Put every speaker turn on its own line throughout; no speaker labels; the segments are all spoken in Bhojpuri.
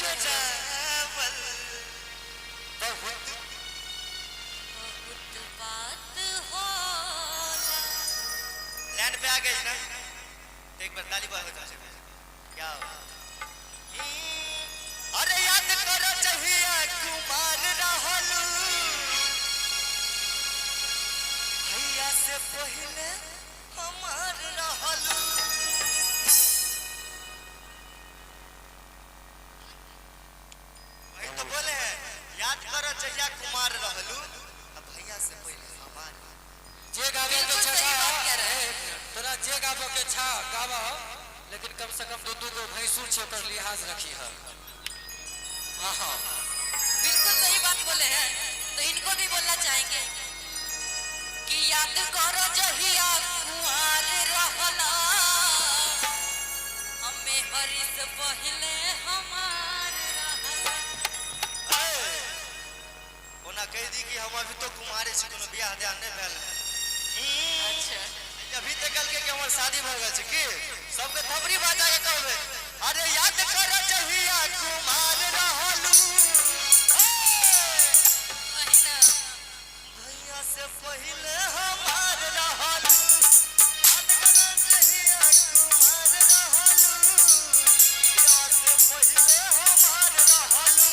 चोरावल बहुत
बहुत बात होला।
लैंड पे आ गए ना, एक बार ताली बजा दो। क्या हुआ? अरे याद करो जहिया कुमार रहलू, भैया से पहले हमार रहलू। वही तो बोले हैं, याद करो जहिया कुमार रहलू, अब भैया से पहले हमार।
जे गावे के छा तोरा जे गावो के छा गावा, लेकिन कम से कम दो गो भैंसुर छे पर लिहाज रखी है। हाँ
बिल्कुल सही बात बोले हैं। तो इनको भी बोलना चाहेंगे कि याद करो जहिया कुंवार रहला, हमें हरी से पहले हमार रहला।
ओना कह दी कि हम अभी तो कुमारे से कोनो बियाह ध्यान नहीं भेल।
अच्छा
अभी तक कल के हमर शादी भ गल छै कि सबके थपरी बजा के कहबे अरे याद कर जहिया कुमार रहलू,
महीना
भैया से पहले हमार रहलू। याद कर जहिया कुमार रहलू, भैया से पहले हमार रहलू।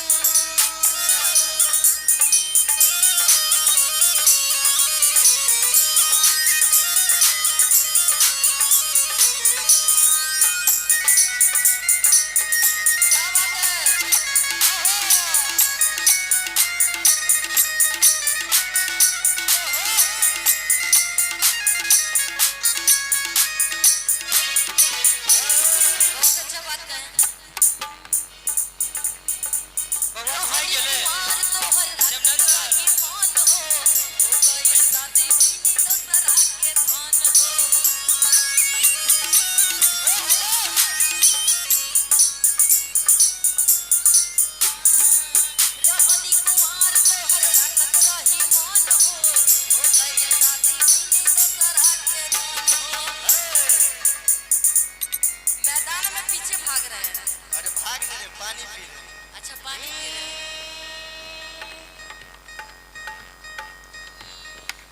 अरे भाग नहीं रे, पानी पी ले।
अच्छा पानी पी रहे।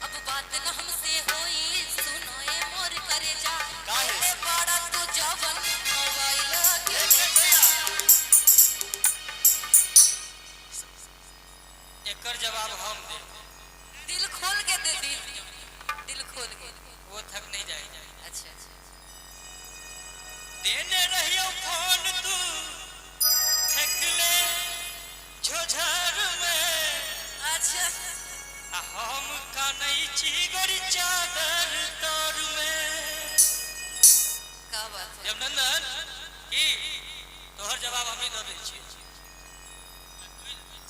अब बात न हमसे होई, सुनो ए मोर करेजा।
काहे?
ए बड़ा तू जवन मोबाइल के
एकर जवाब हम दे।
दिल खोल के दे, दिल खोल के।
वो थक नहीं जाए।
अच्छा अच्छा
देने रहियो फोन तू फेंक ले झोझर में।
अच्छा
हम कानई चिगरी चादर तोर में।
का बात है?
जब नंदन की तोहर जवाब हम ही दे दै छी।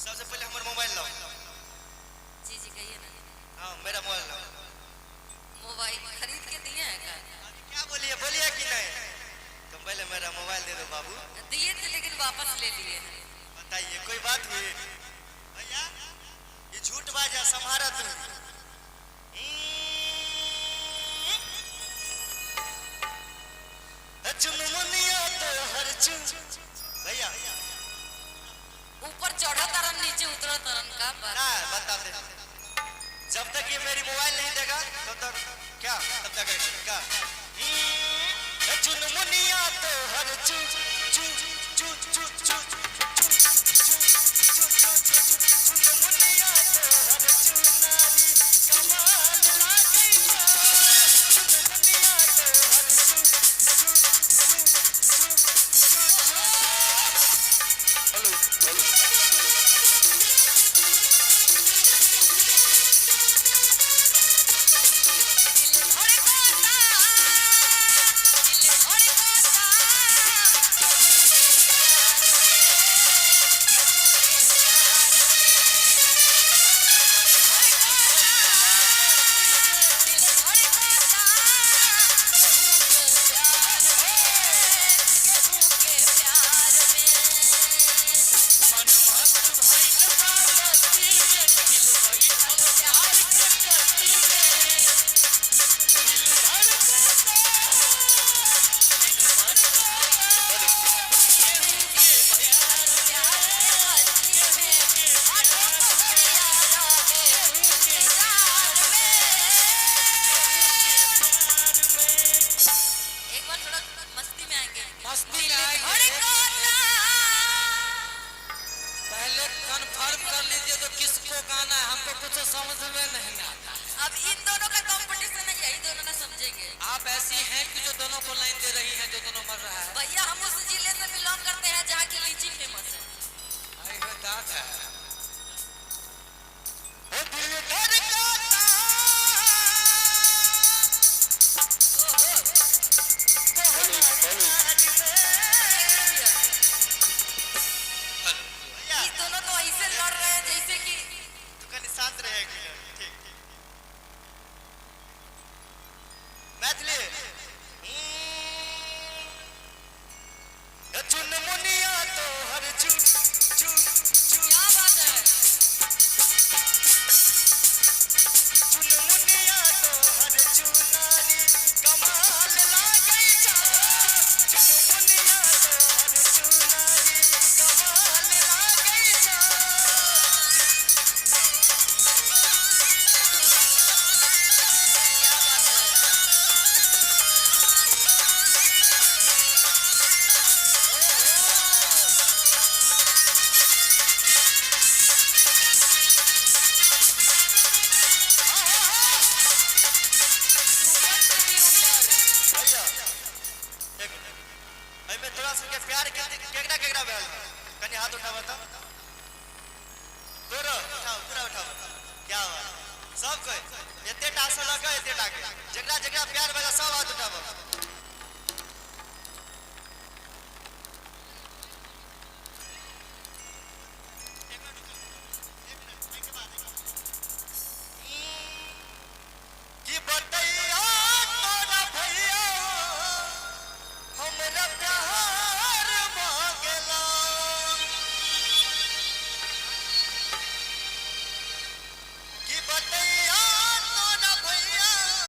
सबसे पहले हमारा मोबाइल लो।
जी जी कहिए ना।
हाँ मेरा मोबाइल लो।
मोबाइल खरीद के दिए हैं का?
क्या बोलिए बोलिए कि नहीं? तुम पहले मेरा मोबाइल दे दो बाबू।
दिए थे लेकिन वापस ले लिए हैं।
बताइए कोई बात हुई? भैया ये झूठ बाजा संभारा तू। चुनमुनिया तो हर चुन भैया
ऊपर चढ़ा तरन नीचे उतरा तरन का बात?
ना बता दे, जब तक ये मेरी मोबाइल नहीं देगा तब तक क्या, तब तक क्या? चुनमुनिया तो हर चुन चुन चुन चुन चुन चुनमुनिया तो हर चुनारी कमाल लागे जा। चुनमुनिया तो हर चुन चुन चुन चुन हेलो हेलो
दिल
आप ऐसी हैं कि जो दोनों को लाइन दे रही हैं, जो दोनों मर रहा है।
भैया हम उस जिले से बिलोंग करते हैं जहाँ की लीची फेमस है।
आई हो दांत है।
ओ दिल धड़काता भैया
ये दोनों तो ऐसे लड़ रहे हैं जैसे कि
तू कहीं शांत रहेगी। ठीक मैथिली चुन मुनिया तो हर चू चू चू
क्या बात है।
चुन मुनिया तो हर चुनारी कमाल लागई छा। चुन मुनिया तो हर चुनारी कमाल लागई छा।
क्या बात है।
भैया एक मिनट मैं थोड़ा सा प्यार केकरा केकरा बैल कनी हाथ उठा बता तोरो उठाओ पूरा उठाओ। क्या बात सब कोई एते टास लगा एते टाके जकरा जकरा प्यार भेला सब हाथ उठाबो।